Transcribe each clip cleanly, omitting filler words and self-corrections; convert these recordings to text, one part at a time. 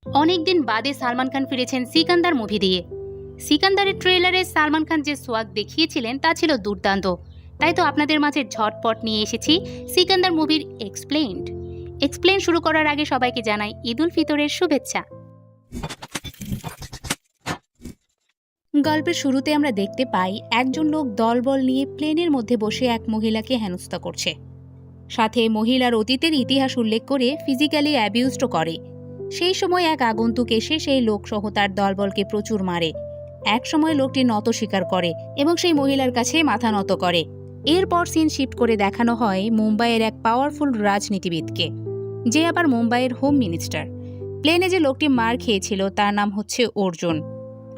অনেকদিন বাদে সালমান খান ফিরেছেন সিকান্দার মুভি দিয়ে। সিকান্দারের ট্রেলারে সালমান খান যে সোয়াগ দেখিয়েছিলেন তা ছিল দুর্দান্ত। তাই তো আপনাদের মাঝে ঝটপট নিয়ে এসেছি সিকান্দার মুভির এক্সপ্লেন শুরু করার আগে সবাইকে জানাই ঈদ উল ফিতরের শুভেচ্ছা। গল্পের শুরুতে আমরা দেখতে পাই একজন লোক দলবল নিয়ে প্লেনের মধ্যে বসে এক মহিলাকে হেনস্থা করছে, সাথে মহিলার অতীতের ইতিহাস উল্লেখ করে ফিজিক্যালি অ্যাবিউজড করে। সেই সময় এক আগন্তুক এসে সেই লোকসহ তার দলবলকে প্রচুর মারে। এক সময় লোকটি নত স্বীকার করে এবং সেই মহিলার কাছে মাথা নত করে। এরপর সিন শিফট করে দেখানো হয় মুম্বাইয়ের এক পাওয়ারফুল রাজনীতিবিদকে, যে আবার মুম্বাইয়ের হোম মিনিস্টার। প্লেনে যে লোকটি মার খেয়েছিল তার নাম হচ্ছে অর্জুন,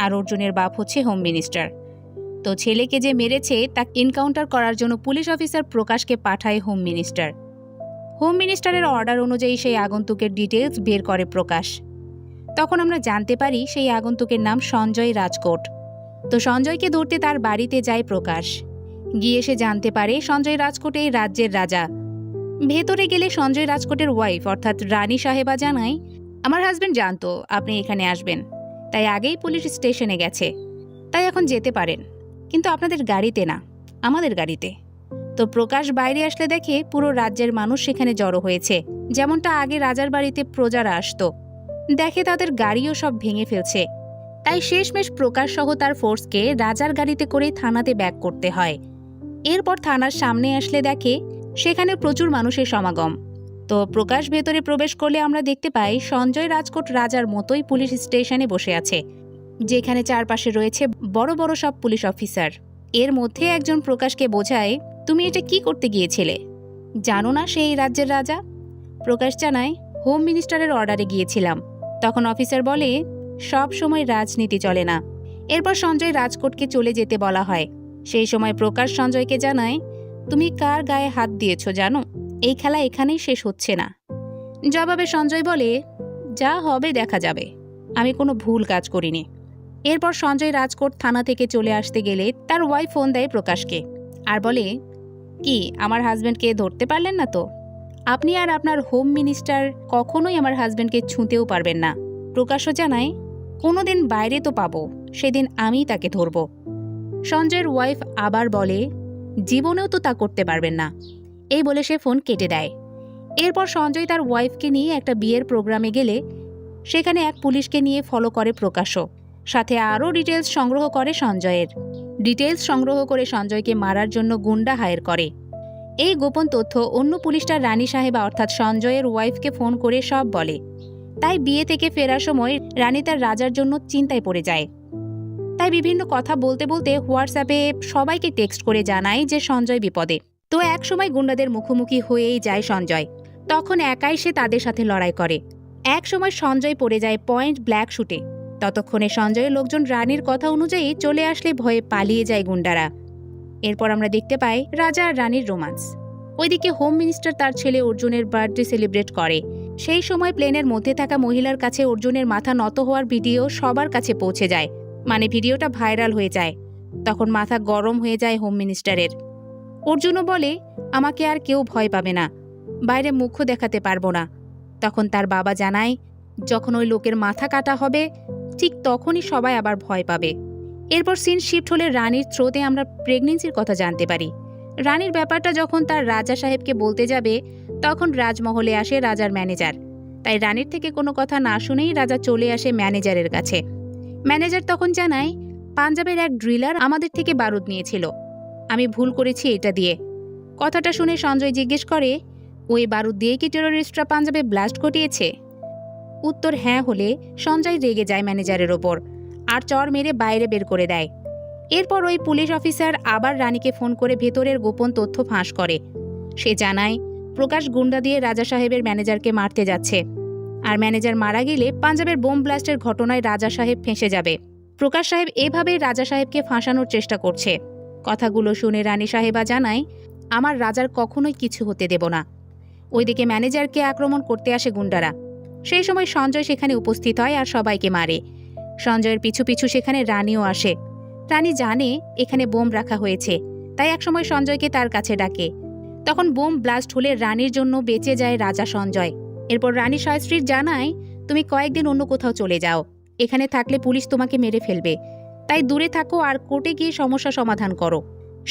আর অর্জুনের বাপ হচ্ছে হোম মিনিস্টার। তো ছেলেকে যে মেরেছে তা এনকাউন্টার করার জন্য পুলিশ অফিসার প্রকাশকে পাঠায় হোম মিনিস্টার। হোম মিনিস্টারের অর্ডার অনুযায়ী সেই আগন্তুকের ডিটেলস বের করে প্রকাশ। তখন আমরা জানতে পারি সেই আগন্তুকের নাম সঞ্জয় রাজকোট। তো সঞ্জয়কে ধরতে তার বাড়িতে যায় প্রকাশ। গিয়ে সে জানতে পারে সঞ্জয় রাজকোট এই রাজ্যের রাজা। ভেতরে গেলে সঞ্জয় রাজকোটের ওয়াইফ অর্থাৎ রানী সাহেবা জানায়, আমার হাজবেন্ড জানতো আপনি এখানে আসবেন, তাই আগেই পুলিশ স্টেশনে গেছে, তাই এখন যেতে পারেন, কিন্তু আপনাদের গাড়িতে না, আমাদের গাড়িতে। তো প্রকাশ বাইরে আসলে দেখে পুরো রাজ্যের মানুষ সেখানে জড়ো হয়েছে, যেমনটা আগে রাজার বাড়িতে প্রজারা আসতো। দেখে তাদের গাড়িও সব ভেঙে ফেলছে। তাই শেষমেশ প্রকাশ সহ তার ফোর্সকে রাজার গাড়িতে করে থানাতে ব্যাক করতে হয়। এরপর থানার সামনে আসলে দেখে সেখানে প্রচুর মানুষের সমাগম। তো প্রকাশ ভেতরে প্রবেশ করলে আমরা দেখতে পাই সঞ্জয় রাজকোট রাজার মতোই পুলিশ স্টেশনে বসে আছে, যেখানে চারপাশে রয়েছে বড় বড় সব পুলিশ অফিসার। এর মধ্যে একজন প্রকাশকে বোঝায়, তুমি এটা কি করতে গিয়েছিলে? জানো না সে এই রাজ্যের রাজা? প্রকাশ জানায়, হোম মিনিস্টারের অর্ডারে গিয়েছিলাম। তখন অফিসার বলে, সব সময় রাজনীতি চলে না। এরপর সঞ্জয় রাজকোটকে চলে যেতে বলা হয়। সেই সময় প্রকাশ সঞ্জয়কে জানায়, তুমি কার গায়ে হাত দিয়েছ জানো? এই খেলা এখানেই শেষ হচ্ছে না। জবাবে সঞ্জয় বলে, যা হবে দেখা যাবে, আমি কোনো ভুল কাজ করিনি। এরপর সঞ্জয় রাজকোট থানা থেকে চলে আসতে গেলে তার ওয়াইফ ফোন দেয় প্রকাশকে আর বলে, কি আমার হাজব্যান্ডকে ধরতে পারলেন না তো? আপনি আর আপনার হোম মিনিস্টার কখনোই আমার হাজব্যান্ডকে ছুঁতেও পারবেন না। প্রকাশও জানায়, কোনোদিন বাইরে তো পাবো, সেদিন আমি তাকে ধরব। সঞ্জয়ের ওয়াইফ আবার বলে, জীবনেও তো তা করতে পারবেন না। এই বলে সে ফোন কেটে দেয়। এরপর সঞ্জয় তার ওয়াইফকে নিয়ে একটা বিয়ের প্রোগ্রামে গেলে সেখানে এক পুলিশকে নিয়ে ফলো করে প্রকাশও। সাথে আরও ডিটেলস সংগ্রহ করে সঞ্জয়ের। ডিটেলস সংগ্রহ করে সঞ্জয়কে মারার জন্য গুন্ডা হায়ার করে। এই গোপন তথ্য অন্য পুলিশটা রানী সাহেবা অর্থাৎ সঞ্জয়ের ওয়াইফকে ফোন করে সব বলে। তাই বিয়ে থেকে ফেরার সময় রানী তার রাজার জন্য চিন্তায় পড়ে যায়। তাই বিভিন্ন কথা বলতে বলতে হোয়াটসঅ্যাপে সবাইকে টেক্সট করে জানায় যে সঞ্জয় বিপদে। তো এক সময় গুন্ডাদের মুখোমুখি হয়েই যায় সঞ্জয়। তখন একাই সে তাদের সাথে লড়াই করে। এক সময় সঞ্জয় পড়ে যায় পয়েন্ট ব্ল্যাক শুটে। ততক্ষণে সঞ্জয়ের লোকজন রানীর কথা অনুযায়ী চলে আসলে ভয়ে পালিয়ে যায় গুন্ডারা। এরপর আমরা দেখতে পাই রাজা আর রানীর রোমান্স। ওইদিকে হোম মিনিস্টার তার ছেলে অর্জুনের বার্থডে সেলিব্রেট করে। সেই সময় প্লেনের মধ্যে থাকা মহিলার কাছে অর্জুনের মাথা নত হওয়ার ভিডিও সবার কাছে পৌঁছে যায়, মানে ভিডিওটা ভাইরাল হয়ে যায়। তখন মাথা গরম হয়ে যায় হোম মিনিস্টারের। অর্জুনও বলে, আমাকে আর কেউ ভয় পাবে না, বাইরে মুখও দেখাতে পারবো না। তখন তার বাবা জানায়, যখন ওই লোকের মাথা কাটা হবে ঠিক তখনই সবাই আবার ভয় পাবে। এরপর সিন শিফট হলে রানীর থ্রোতে আমরা প্রেগনেন্সির কথা জানতে পারি। রানীর ব্যাপারটা যখন তার রাজা সাহেবকে বলতে যাবে তখন রাজমহলে আসে রাজার ম্যানেজার। তাই রানীর থেকে কোনো কথা না শুনেই রাজা চলে আসে ম্যানেজারের কাছে। ম্যানেজার তখন জানায়, পাঞ্জাবের এক ড্রিলার আমাদের থেকে বারুদ নিয়েছিল, আমি ভুল করেছি এটা দিয়ে। কথাটা শুনে সঞ্জয় জিজ্ঞেস করে, ওই বারুদ দিয়ে কি টেরোরিস্টরা পাঞ্জাবে ব্লাস্ট ঘটিয়েছে? উত্তর হ্যাঁ হলে সঞ্জয় রেগে যায় ম্যানেজারের ওপর আর চর মেরে বাইরে বের করে দেয়। এরপর ওই পুলিশ অফিসার আবার রানীকে ফোন করে ভেতরের গোপন তথ্য ফাঁস করে। সে জানায়, প্রকাশ গুন্ডা দিয়ে রাজা সাহেবের ম্যানেজারকে মারতে যাচ্ছে, আর ম্যানেজার মারা গেলে পাঞ্জাবের বোম ব্লাস্টের ঘটনায় রাজা সাহেব ফেঁসে যাবে। প্রকাশ সাহেব এভাবেই রাজা সাহেবকে ফাঁসানোর চেষ্টা করছে। কথাগুলো শুনে রানী সাহেবা জানায়, আমার রাজার কখনোই কিছু হতে দেব না। ওইদিকে ম্যানেজারকে আক্রমণ করতে আসে গুন্ডারা। সেই সময় সঞ্জয় সেখানে উপস্থিত হয় আর সবাইকে মারে। সঞ্জয়ের পিছু পিছু সেখানে রানীও আসে। রানী জানে এখানে বোম রাখা হয়েছে, তাই একসময় সঞ্জয়কে তার কাছে ডাকে। তখন বোম ব্লাস্ট হলে রানীর জন্য বেঁচে যায় রাজা সঞ্জয়। এরপর রানী শায়স্ত্রীর জানায়, তুমি কয়েকদিন অন্য কোথাও চলে যাও, এখানে থাকলে পুলিশ তোমাকে মেরে ফেলবে, তাই দূরে থাকো আর কোর্টে গিয়ে সমস্যা সমাধান করো।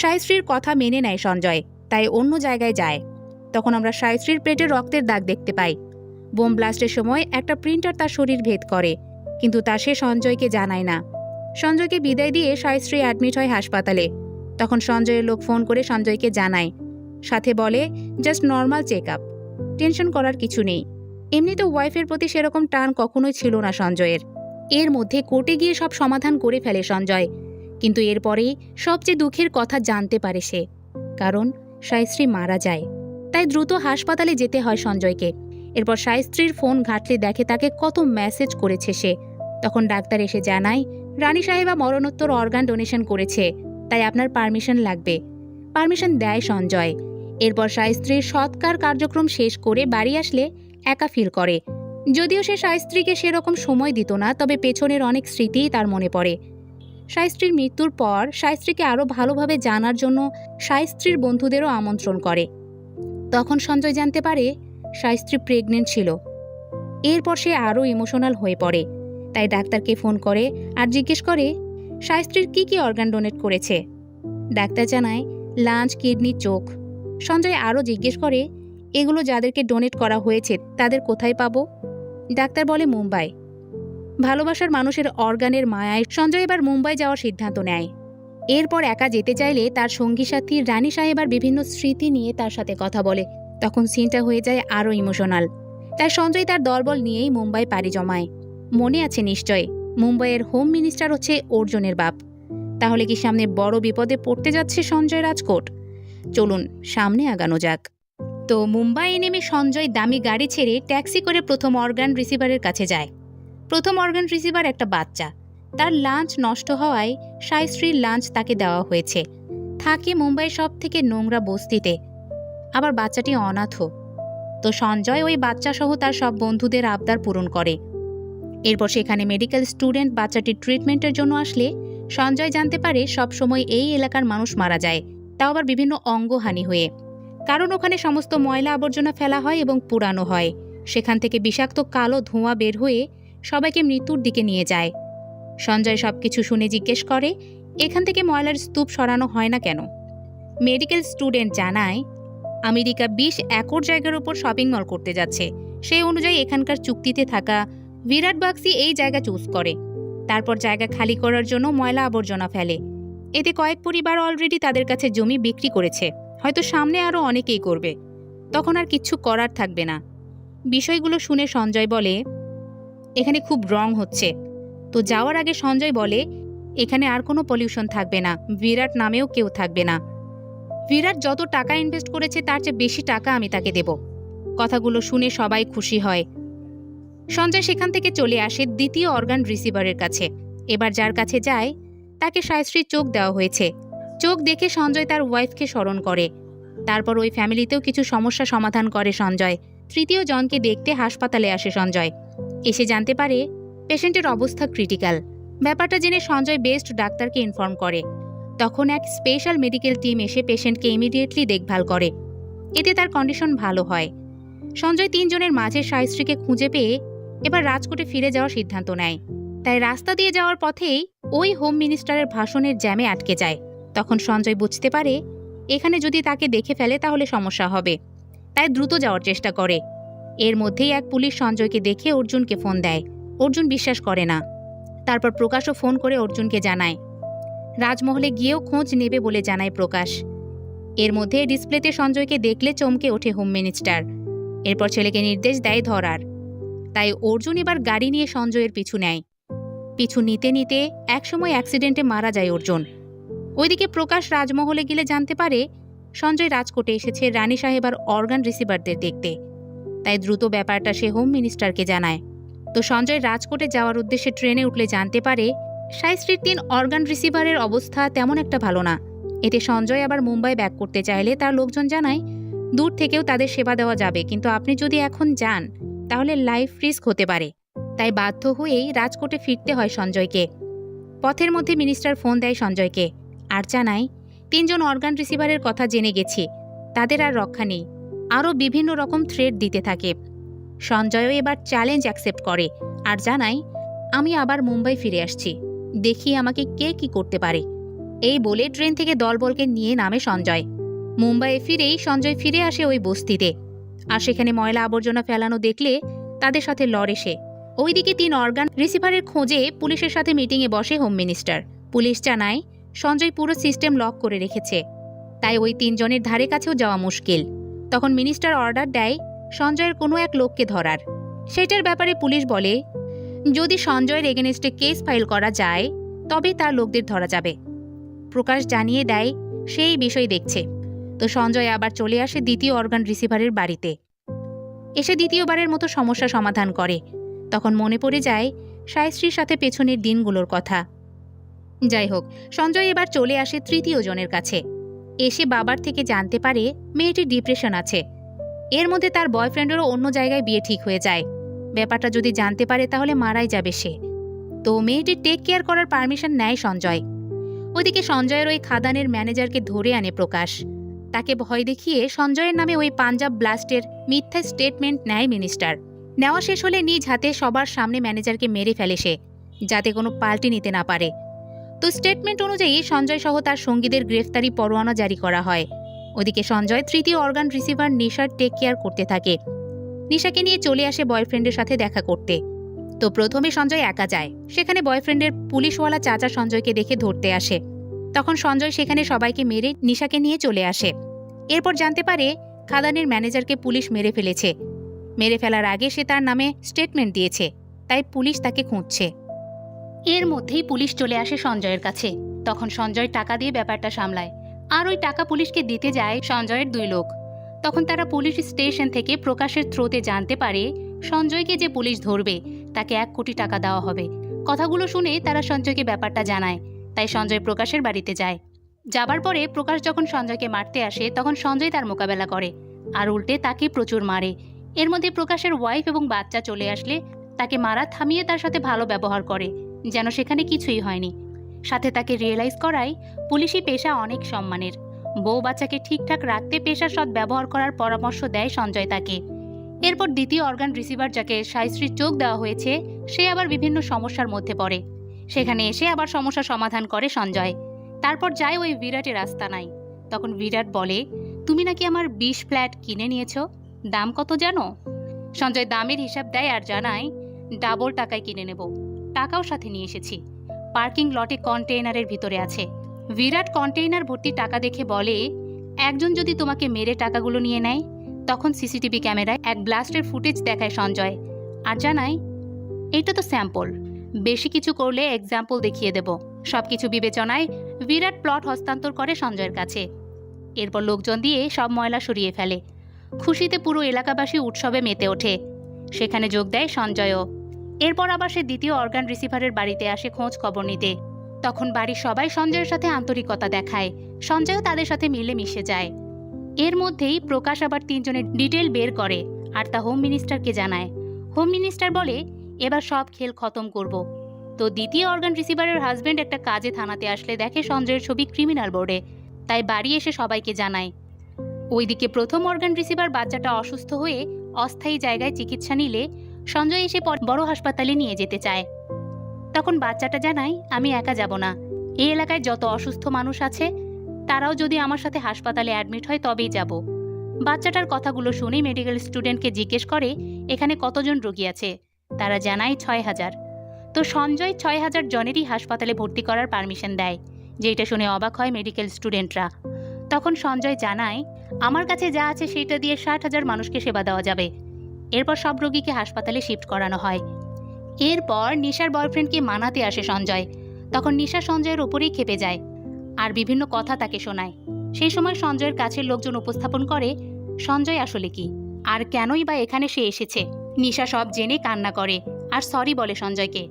সায়শ্রীর কথা মেনে নেয় সঞ্জয়, তাই অন্য জায়গায় যায়। তখন আমরা সায়শ্রীর পেটে রক্তের দাগ দেখতে পাই। বোম ব্লাস্টের সময় একটা প্রিন্টার তার শরীর ভেদ করে, কিন্তু তা সে সঞ্জয়কে জানায় না। সঞ্জয়কে বিদায় দিয়ে সায়শ্রী অ্যাডমিট হয় হাসপাতালে। তখন সঞ্জয়ের লোক ফোন করে সঞ্জয়কে জানায়, সাথে বলে just normal check up, tension করার কিছু নেই। এমনিতে ওয়াইফের প্রতি সেরকম টান কখনোই ছিল না সঞ্জয়ের। এর মধ্যে কোর্টে গিয়ে সব সমাধান করে ফেলে সঞ্জয়, কিন্তু এরপরেই সবচেয়ে দুঃখের কথা জানতে পারে সে, কারণ সায়শ্রী মারা যায়। তাই দ্রুত হাসপাতালে যেতে হয় সঞ্জয়কে। এরপর সায়শ্রীর ফোন ঘাঁটলে দেখে তাকে কত মেসেজ করেছে সে। তখন ডাক্তার এসে জানায়, রানী সাহেবা মরণোত্তর অর্গান ডোনেশন করেছে, তাই আপনার পারমিশন লাগবে। পারমিশন দেয় সঞ্জয়। এরপর সায়শ্রীর সৎকার কার্যক্রম শেষ করে বাড়ি আসলে একা ফিল করে। যদিও সে সায়শ্রীকে সেরকম সময় দিত না, তবে পেছনের অনেক স্মৃতিই তার মনে পড়ে। সায়শ্রীর মৃত্যুর পর সায়শ্রীকে আরও ভালোভাবে জানার জন্য সায়শ্রীর বন্ধুদেরও আমন্ত্রণ করে। তখন সঞ্জয় জানতে পারে সায়শ্রী প্রেগনেন্ট ছিল। এরপর সে আরও ইমোশনাল হয়ে পড়ে, তাই ডাক্তারকে ফোন করে আর জিজ্ঞেস করে সায়শ্রীর কি কি অর্গান ডোনেট করেছে। ডাক্তার জানায় লাঞ্চ, কিডনি, চোখ। সঞ্জয় আরও জিজ্ঞেস করে এগুলো যাদেরকে ডোনেট করা হয়েছে তাদের কোথায় পাবো। ডাক্তার বলে মুম্বাই। ভালোবাসার মানুষের অর্গানের মায়ায় সঞ্জয় এবার মুম্বাই যাওয়ার সিদ্ধান্ত নেয়। এরপর একা যেতে চাইলে তার সঙ্গী সাথী রানী সাহেবার বিভিন্ন স্মৃতি নিয়ে তার সাথে কথা বলে। তখন সিনটা হয়ে যায় আরও ইমোশনাল। তাই সঞ্জয় তার দলবল নিয়েই মুম্বাই পাড়ি জমায়। মনে আছে নিশ্চয়, মুম্বাইয়ের হোম মিনিস্টার হচ্ছে অর্জুনের বাপ। তাহলে কি সামনে বড় বিপদে পড়তে যাচ্ছে সঞ্জয় রাজকোট? চলুন সামনে আগানো যাক। তো মুম্বাইয়ে নেমে সঞ্জয় দামি গাড়ি ছেড়ে ট্যাক্সি করে প্রথম অর্গান রিসিভারের কাছে যায়। প্রথম অর্গান রিসিভার একটা বাচ্চা। তার লাঞ্চ নষ্ট হওয়ায় সায়শ্রীর লাঞ্চ তাকে দেওয়া হয়েছে। থাকে মুম্বাইয়ের সব থেকে নোংরা বস্তিতে, আবার বাচ্চাটি অনাথ। তো সঞ্জয় ওই বাচ্চা সহ তার সব বন্ধুদের আবদার পূরণ করে। এরপর সেখানে মেডিকেল স্টুডেন্ট বাচ্চাটির ট্রিটমেন্টের জন্য আসলে সঞ্জয় জানতে পারে সবসময় এই এলাকার মানুষ মারা যায়, তাও আবার বিভিন্ন অঙ্গহানি হয়ে। কারণ ওখানে সমস্ত ময়লা আবর্জনা ফেলা হয় এবং পুরানো হয়। সেখান থেকে বিষাক্ত কালো ধোঁয়া বের হয়ে সবাইকে মৃত্যুর দিকে নিয়ে যায়। সঞ্জয় সবকিছু শুনে জিজ্ঞেস করে এখান থেকে ময়লার স্তূপ সরানো হয় না কেন। মেডিকেল স্টুডেন্ট জানায় আমেরিকা 20 একর জায়গার উপর শপিং মল করতে যাচ্ছে। সেই অনুযায়ী এখানকার চুক্তিতে থাকা বিরাট বাক্সি এই জায়গা চুজ করে। তারপর জায়গা খালি করার জন্য ময়লা আবর্জনা ফেলে। এতে কয়েক পরিবার অলরেডি তাদের কাছে জমি বিক্রি করেছে, হয়তো সামনে আরও অনেকেই করবে। তখন আর কিচ্ছু করার থাকবে না। বিষয়গুলো শুনে সঞ্জয় বলে এখানে খুব রং হচ্ছে। তো যাওয়ার আগে সঞ্জয় বলে এখানে আর কোনো পলিউশন থাকবে না, বিরাট নামেও কেউ থাকবে না। বিরাট যত টাকা ইনভেস্ট করেছে তার চেয়ে বেশি টাকা আমি তাকে দেব। কথাগুলো শুনে সবাই খুশি হয়। সঞ্জয় সেখান থেকে চলে আসে দ্বিতীয় অর্গান রিসিভারের কাছে। এবার যার কাছে যায় তাকে সায়শ্রীর চোখ দেওয়া হয়েছে। চোখ দেখে সঞ্জয় তার ওয়াইফকে স্মরণ করে। তারপর ওই ফ্যামিলিতেও কিছু সমস্যা সমাধান করে সঞ্জয়। তৃতীয় জনকে দেখতে হাসপাতালে আসে সঞ্জয়। এসে জানতে পারে পেশেন্টের অবস্থা ক্রিটিক্যাল। ব্যাপারটা জেনে সঞ্জয় বেস্ট ডাক্তারকে ইনফর্ম করে। তখন এক স্পেশাল মেডিকেল টিম এসে পেশেন্টকে ইমিডিয়েটলি দেখভাল করে। এতে তার কন্ডিশন ভালো হয়। সঞ্জয় 3 জনের মাঝে সায়শ্রীকে খুঁজে পেয়ে এবার রাজকোটে ফিরে যাওয়ার সিদ্ধান্ত নেয়। তাই রাস্তা দিয়ে যাওয়ার পথেই ওই হোম মিনিস্টারের ভাষণের জ্যামে আটকে যায়। তখন সঞ্জয় বুঝতে পারে এখানে যদি তাকে দেখে ফেলে তাহলে সমস্যা হবে, তাই দ্রুত যাওয়ার চেষ্টা করে। এর মধ্যেই এক পুলিশ সঞ্জয়কে দেখে অর্জুনকে ফোন দেয়। অর্জুন বিশ্বাস করে না। তারপর প্রকাশও ফোন করে অর্জুনকে জানায়। রাজমহলে গিয়েও খোঁজ নেবে বলে জানায় প্রকাশ। এর মধ্যে ডিসপ্লেতে সঞ্জয়কে দেখলে চমকে ওঠে হোম মিনিস্টার। এরপর ছেলেকে নির্দেশ দেয় ধরার। তাই অর্জুন এবার গাড়ি নিয়ে সঞ্জয়ের পিছু নেয়। পিছু নিতে নিতে একসময় অ্যাক্সিডেন্টে মারা যায় অর্জুন। ওইদিকে প্রকাশ রাজমহলে গেলে জানতে পারে সঞ্জয় রাজকোটে এসেছে রানী সাহেবার অর্গান রিসিভারদের দেখতে। তাই দ্রুত ব্যাপারটা সে হোম মিনিস্টারকে জানায়। তো সঞ্জয় রাজকোটে যাওয়ার উদ্দেশ্যে ট্রেনে উঠলে জানতে পারে সায়শ্রীর 3 অর্গান রিসিভারের অবস্থা তেমন একটা ভালো না। এতে সঞ্জয় আবার মুম্বাই ব্যাক করতে চাইলে তার লোকজন জানায় দূর থেকেও তাদের সেবা দেওয়া যাবে, কিন্তু আপনি যদি এখন যান তাহলে লাইফ রিস্ক হতে পারে। তাই বাধ্য হয়েই রাজকোটে ফিরতে হয় সঞ্জয়কে। পথের মধ্যে মিনিস্টার ফোন দেয় সঞ্জয়কে আর জানায় 3 জন অর্গান রিসিভারের কথা জেনে গেছি, তাদের আর রক্ষা নেই। আরও বিভিন্ন রকম থ্রেট দিতে থাকে। সঞ্জয়ও এবার চ্যালেঞ্জ অ্যাকসেপ্ট করে আর জানায়, আমি আবার মুম্বাই ফিরে আসছি, দেখি আমাকে কে কি করতে পারে। এই বলে ট্রেন থেকে দলবলকে নিয়ে নামে সঞ্জয়। মুম্বাইয়ে ফিরেই সঞ্জয় ফিরে আসে ওই বস্তিতে, আর সেখানে ময়লা আবর্জনা ফেলানো দেখলে তাদের সাথে লড়ে সে। ওইদিকে 3 অর্গান রিসিভারের খোঁজে পুলিশের সাথে মিটিংয়ে বসে হোম মিনিস্টার। পুলিশ জানায় সঞ্জয় পুরো সিস্টেম লক করে রেখেছে, তাই ওই 3 জনের ধারে কাছেও যাওয়া মুশকিল। তখন মিনিস্টার অর্ডার দেয় সঞ্জয়ের কোনো এক লোককে ধরার। সেটার ব্যাপারে পুলিশ বলে, যদি সঞ্জয়ের এগেনস্টে কেস ফাইল করা যায় তবে তার লোকদের ধরা যাবে। প্রকাশ জানিয়ে দেয় সেই বিষয় দেখছে। তো সঞ্জয় আবার চলে আসে দ্বিতীয় অর্গান রিসিভারের বাড়িতে। এসে দ্বিতীয়বারের মতো সমস্যা সমাধান করে। তখন মনে পড়ে যায় সায়শ্রীর সাথে পেছনের দিনগুলোর কথা। যাই হোক, সঞ্জয় এবার চলে আসে তৃতীয় জনের কাছে। এসে বাবার থেকে জানতে পারে মেয়েটির ডিপ্রেশন আছে। এর মধ্যে তার বয়ফ্রেন্ডেরও অন্য জায়গায় বিয়ে ঠিক হয়ে যায়। ব্যাপারটা যদি জানতে পারে তাহলে মারাই যাবে সে। তো মেয়েটির টেক কেয়ার করার পারমিশন নেয় সঞ্জয়। ওইদিকে সঞ্জয়ের ওই খাদানের ম্যানেজারকে ধরে আনে প্রকাশ। তাকে ভয় দেখিয়ে সঞ্জয়ের নামে ওই পাঞ্জাব ব্লাস্টের মিথ্যা স্টেটমেন্ট নেয় মিনিস্টার। নেওয়া শেষ হলে নিজ হাতে সবার সামনে ম্যানেজারকে মেরে ফেলে সে, যাতে কোনো পাল্টি নিতে না পারে। তো স্টেটমেন্ট অনুযায়ী সঞ্জয় সহ তার সঙ্গীদের গ্রেফতারি পরোয়ানা জারি করা হয়। ওদিকে সঞ্জয় তৃতীয় অর্গান রিসিভার নিশার টেক কেয়ার করতে থাকে। নিশাকে নিয়ে চলে আসে বয়ফ্রেন্ডের সাথে দেখা করতে। তো প্রথমে সঞ্জয় একা যায়। সেখানে বয়ফ্রেন্ডের পুলিশওয়ালা চাচা সঞ্জয়কে দেখে ধরতে আসে। তখন সঞ্জয় সেখানে সবাইকে মেরে নিশাকে নিয়ে চলে আসে। এরপর জানতে পারে খাদানের ম্যানেজারকে পুলিশ মেরে ফেলেছে। মেরে ফেলার আগে সে তার নামে স্টেটমেন্ট দিয়েছে, তাই পুলিশ তাকে খুঁজছে। এর মধ্যেই পুলিশ চলে আসে সঞ্জয়ের কাছে। তখন সঞ্জয় টাকা দিয়ে ব্যাপারটা সামলায়, আর ওই টাকা পুলিশকে দিতে যায় সঞ্জয়ের 2 লোক। তখন তারা পুলিশ স্টেশন থেকে প্রকাশের থ্রোতে জানতে পারে সঞ্জয়কে যে পুলিশ ধরবে তাকে 1 কোটি টাকা দেওয়া হবে। কথাগুলো শুনে তারা সঞ্জয়কে ব্যাপারটা জানায়, তাই সঞ্জয় প্রকাশের বাড়িতে যায়। যাবার পরে প্রকাশ যখন সঞ্জয়কে মারতে আসে তখন সঞ্জয় তার মোকাবেলা করে, আর উল্টে তাকে প্রচুর মারে। এর মধ্যে প্রকাশের ওয়াইফ এবং বাচ্চা চলে আসলে তাকে মারা থামিয়ে তার সাথে ভালো ব্যবহার করে, যেন সেখানে কিছুই হয়নি। সাথে তাকে রিয়েলাইজ করায় পুলিশি পেশা অনেক সম্মানের। বউ বাচ্চাকে ঠিকঠাক রাখতে পেশার সৎ ব্যবহার করার পরামর্শ দেয় সঞ্জয় তাকে। এরপর দ্বিতীয় অর্গান রিসিভার যাকে সায়শ্রীর চোখ দেওয়া হয়েছে সে আবার বিভিন্ন সমস্যার মধ্যে পড়ে। সেখানে এসে আবার সমস্যা সমাধান করে সঞ্জয়। তারপর যায় ওই বিরাটের আস্তানায়। তখন বিরাট বলে, তুমি নাকি আমার 20 ফ্ল্যাট কিনে নিয়েছ, দাম কত জানো? সঞ্জয় দামের হিসাব দেয় আর জানায়, ডাবল টাকায় কিনে নেব, টাকাও সাথে নিয়ে এসেছি। পার্কিং লটে কন্টেইনারের ভিতরে আছে। বিরাট কন্টেইনার ভর্তি টাকা দেখে বলে, একজন যদি তোমাকে মেরে টাকাগুলো নিয়ে নেয়? তখন সিসিটিভি ক্যামেরায় এক ব্লাস্টের ফুটেজ দেখায় সঞ্জয় আর জানায়, এটা তো স্যাম্পল, বেশি কিছু করলে এক্সাম্পল দেখিয়ে দেব। সবকিছু বিবেচনায় বিরাট প্লট হস্তান্তর করে সঞ্জয়ের কাছে। এরপর লোকজন দিয়ে সব ময়লা সরিয়ে ফেলে। খুশিতে পুরো এলাকাবাসী উৎসবে মেতে ওঠে। সেখানে যোগ দেয় সঞ্জয়ও। এরপর আবার সে দ্বিতীয় অর্গান রিসিভারের বাড়িতে আসে খোঁজ খবর নিতে। তখন বাড়ির সবাই সঞ্জয়ের সাথে আন্তরিকতা দেখায়। সঞ্জয়ও তাদের সাথে মিলে মিশে যায়। এর মধ্যেই প্রকাশ আবার 3 জনের ডিটেল বের করে আর তা হোম মিনিস্টারকে জানায়। হোম মিনিস্টার বলে, এবার সব খেল খতম করব। তো দ্বিতীয় অর্গান রিসিভারের হাজবেন্ড একটা কাজে থানাতে আসলে দেখে সঞ্জয়ের ছবি ক্রিমিনাল বোর্ডে, তাই বাড়ি এসে সবাইকে জানায়। ওইদিকে প্রথম অর্গান রিসিভার বাচ্চাটা অসুস্থ হয়ে অস্থায়ী জায়গায় চিকিৎসা নিলে সঞ্জয় এসে বড় হাসপাতালে নিয়ে যেতে চায়। তখন বাচ্চাটা জানায়, আমি একা যাব না, এই এলাকায় যত অসুস্থ মানুষ আছে তারাও যদি আমার সাথে হাসপাতালে অ্যাডমিট হয় তবেই যাব। বাচ্চাটার কথাগুলো শুনে মেডিকেল স্টুডেন্টকে জিজ্ঞেস করে এখানে কতজন রোগী আছে। তারা জানায় 6000। তো সঞ্জয় 6000 জনেরই হাসপাতালে ভর্তি করার পারমিশন দেয়, যেটা শুনে অবাক হয় মেডিকেল স্টুডেন্টরা। তখন সঞ্জয় জানায়, আমার কাছে যা আছে সেটা দিয়ে 60,000 মানুষকে সেবা দেওয়া যাবে। এরপর সব রোগীকে হাসপাতালে শিফট করানো হয়। এরপর নিশার বয়ফ্রেন্ডকে মানাতে আসে সঞ্জয়। তখন নিশা সঞ্জয়ের ওপরেই খেপে যায় আর বিভিন্ন কথা তাকে শোনায়। সেই সময় সঞ্জয়ের কাছের লোকজন উপস্থাপন করে সঞ্জয় আসলে কি আর কেনই বা এখানে সে এসেছে। নিশা সব জেনে কান্না করে আর সরি বলে সঞ্জয়কে।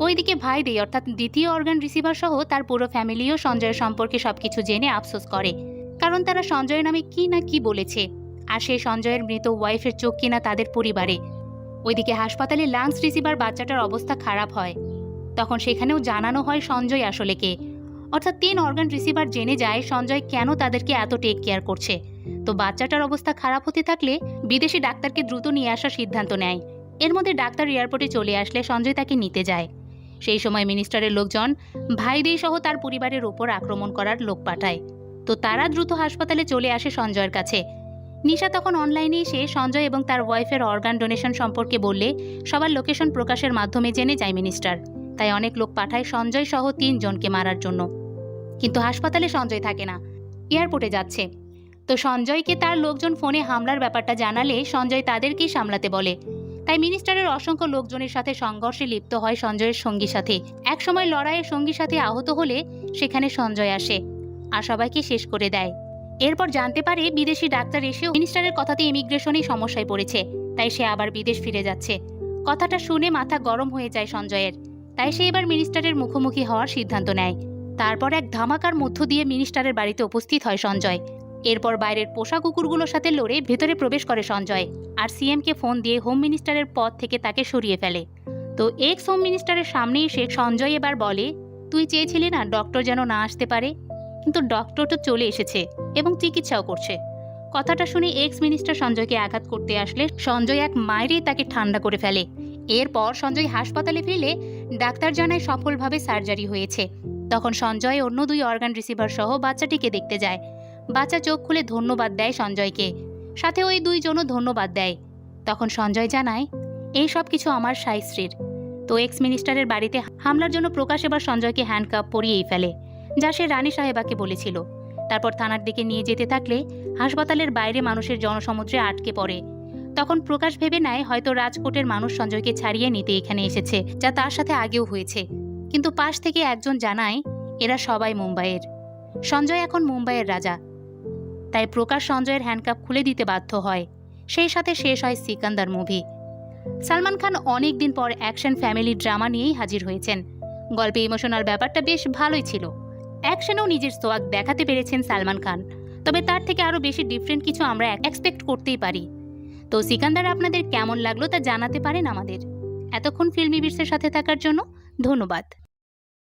ওইদিকে ভাইদের অর্থাৎ দ্বিতীয় অর্গান রিসিভার সহ তার পুরো ফ্যামিলিও সঞ্জয়ের সম্পর্কে সবকিছু জেনে আফসোস করে, কারণ তারা সঞ্জয়ের নামে কি না কি বলেছে, আর সেই সঞ্জয়ের মৃত ওয়াইফের চোখ কিনা তাদের পরিবারে। ওইদিকে হাসপাতালে লাংস রিসিভার বাচ্চাটার অবস্থা খারাপ হয়। তখন সেখানেও জানানো হয় সঞ্জয় আসলে কে। অর্থাৎ 3 অর্গান রিসিভার জেনে যায় সঞ্জয় কেন তাদেরকে এত টেক কেয়ার করছে। তো বাচ্চাটার অবস্থা খারাপ হতে থাকলে বিদেশি ডাক্তারকে দ্রুত নিয়ে আসার সিদ্ধান্ত নেয়। এর মধ্যে ডাক্তার এয়ারপোর্টে চলে আসলে সঞ্জয় তাকে নিতে যায়। সেই সময় মিনিস্টারের লোকজন ভাইদেই সহ তার পরিবারের ওপর আক্রমণ করার লোক পাঠায়। তো তারা দ্রুত হাসপাতালে চলে আসে সঞ্জয়ের কাছে। নিশা তখন অনলাইনে এসে সঞ্জয় এবং তার ওয়াইফের অর্গান ডোনেশন সম্পর্কে বললে সবার লোকেশন প্রকাশের মাধ্যমে জেনে যায় মিনিস্টার। তাই অনেক লোক পাঠায় সঞ্জয় সহ 3 জনকে মারার জন্য। কিন্তু হাসপাতালে সঞ্জয় থাকে না, এয়ারপোর্টে যাচ্ছে। তো সঞ্জয়কে তার লোকজন ফোনে হামলার ব্যাপারটা জানালে সঞ্জয় তাদেরকেই সামলাতে বলে। তাই মিনিস্টারের অসংখ্য লোকজনের সাথে সংঘর্ষে লিপ্ত হয় সঞ্জয়ের সঙ্গীর সাথে। একসময় লড়াইয়ের সঙ্গীর সাথে আহত হলে সেখানে সঞ্জয় আসে আর সবাইকে শেষ করে দেয়। এরপর জানতে পারে বিদেশি ডাক্তার এসেও মিনিস্টারের কথাতে ইমিগ্রেশনেই সমস্যায় পড়েছে, তাই সে আবার বিদেশ ফিরে যাচ্ছে। কথাটা শুনে মাথা গরম হয়ে যায় সঞ্জয়ের। তাই সে এবার মিনিস্টারের মুখোমুখি হওয়ার সিদ্ধান্ত নেয়। তারপর এক ধামাকার মধ্য দিয়ে মিনিস্টারের বাড়িতে উপস্থিত হয় সঞ্জয়। এরপর বাইরের পোষা কুকুরগুলোর সাথে লড়ে ভেতরে প্রবেশ করে সঞ্জয় আর সিএমকে ফোন দিয়ে হোম মিনিস্টারের পদ থেকে তাকে সরিয়ে ফেলে। তো এক্স হোম মিনিস্টারের সামনে এসে সঞ্জয় এবার বলে, তুই চেয়েছিলি না ডক্টর যেন না আসতে পারে, কিন্তু ডক্টর তো চলে এসেছে এবং চিকিৎসাও করছে। কথাটা শুনে এক্স মিনিস্টার সঞ্জয়কে আঘাত করতে আসলে সঞ্জয় এক মায়েরই তাকে ঠান্ডা করে ফেলে। এরপর সঞ্জয় হাসপাতালে ফিরলে ডাক্তার জানায় সফলভাবে সার্জারি হয়েছে। তখন সঞ্জয় অন্য 2 অর্গান রিসিভার সহ বাচ্চাটিকে দেখতে যায়। বাচ্চা চোখ খুলে ধন্যবাদ দেয় সঞ্জয়কে, সাথে ওই 2 জনও ধন্যবাদ দেয়। তখন সঞ্জয় জানায়, এই সব কিছু আমার শাইশ্রীর। তো এক্স মিনিস্টারের বাড়িতে হামলার জন্য প্রকাশ এবার সঞ্জয়কে হ্যান্ডকাপ পরিয়েই ফেলে, যা সে রানী সাহেবাকে বলেছিল। তারপর থানার দিকে নিয়ে যেতে থাকলে হাসপাতালের বাইরে মানুষের জনসমুদ্রে আটকে পড়ে। তখন প্রকাশ ভেবে নেয় হয়তো রাজকোটের মানুষ সঞ্জয়কে ছাড়িয়ে নিতে এখানে এসেছে, যা তার সাথে আগেও হয়েছে। কিন্তু পাশ থেকে একজন জানায় এরা সবাই মুম্বাইয়ের। সঞ্জয় এখন মুম্বাইয়ের রাজা। তাই প্রকাশ সঞ্জয়ের হ্যান্ডকাপ খুলে দিতে বাধ্য হয়। সেই সাথে শেষ হয় সিকান্দার মুভি। সালমান খান অনেক দিন পর অ্যাকশন ফ্যামিলি ড্রামা নিয়েই হাজির হয়েছেন। গল্পে ইমোশনাল ব্যাপারটা বেশ ভালোই ছিল। অ্যাকশনেও নিজের সোয়াগ দেখাতে পেরেছেন সালমান খান, তবে তার থেকে আরও বেশি ডিফারেন্ট কিছু আমরা এক্সপেক্ট করতেই পারি। তো সিকান্দার আপনাদের কেমন লাগলো তা জানাতে পারেন আমাদের। এতক্ষণ ফিল্মি বিটসের সাথে থাকার জন্য ধন্যবাদ।